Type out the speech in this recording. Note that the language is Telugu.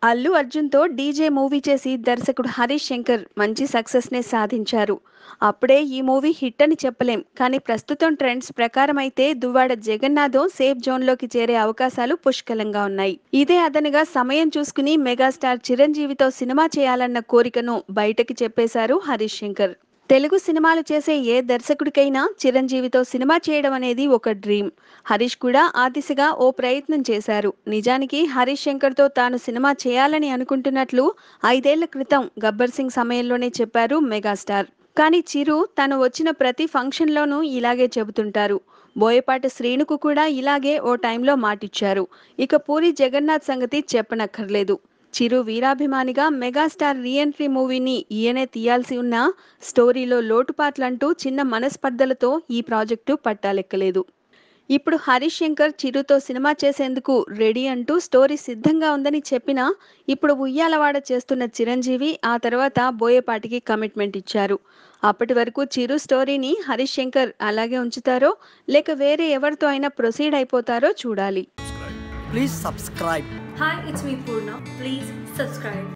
అల్లు అర్జున్‌తో 'డీజే' మూవీ చేసి దర్శకుడు హరీష్ శంకర్ మంచి సక్సెస్‌నే సాధించారు. అప్పుడే ఈ మూవీ హిట్ అని చెప్పలేం. కానీ ప్రస్తుతం ట్రెండ్స్ ప్రకారం అయితే దువ్వాడ జగన్నాథం సేఫ్ జోన్‌లోకి చేరే అవకాశాలు పుష్కలంగా ఉన్నాయి. ఇదే అదనుగా సమయం చూసుకుని మెగాస్టార్ చిరంజీవితో సినిమా చేయాలన్న కోరికను బయటకి చెప్పేశారు హరీష్ శంకర్. తెలుగు సినిమాలు చేసే ఏ దర్శకుడికైనా చిరంజీవితో సినిమా చేయడం అనేది ఒక డ్రీమ్. హరీష్ కూడా ఆ దిశగా ఓ ప్రయత్నం చేశారు. నిజానికి హరీష్ శంకర్తో తాను సినిమా చేయాలని అనుకుంటున్నట్లు 5 ఏళ్ల క్రితం గబ్బర్ సింగ్ సమయంలోనే చెప్పారు మెగాస్టార్. కానీ చిరు తను వచ్చిన ప్రతి ఫంక్షన్లోనూ ఇలాగే చెబుతుంటారు. బోయపాటి శ్రీనుకు కూడా ఇలాగే ఓ టైంలో మాటిచ్చారు. ఇక పూరి జగన్నాథ్ సంగతి చెప్పనక్కర్లేదు. చిరు వీరాభిమానిగా మెగాస్టార్ రీఎంట్రీ మూవీని ఈయనే తీయాల్సి ఉన్నా స్టోరీలో లోటుపాట్లంటూ చిన్న మనస్పర్ధలతో ఈ ప్రాజెక్టు పట్టాలెక్కలేదు. ఇప్పుడు హరీష్ శంకర్ చిరుతో సినిమా చేసేందుకు రెడీ అంటూ స్టోరీ సిద్ధంగా ఉందని చెప్పినా ఇప్పుడు ఉయ్యాలవాడ చేస్తున్న చిరంజీవి ఆ తర్వాత బోయపాటికి కమిట్మెంట్ ఇచ్చారు. అప్పటి వరకు చిరు స్టోరీని హరీష్ శంకర్ అలాగే ఉంచుతారో లేక వేరే ఎవరితో అయినా ప్రొసీడ్ అయిపోతారో చూడాలి. Please subscribe. Hi, it's me Purna. Please subscribe.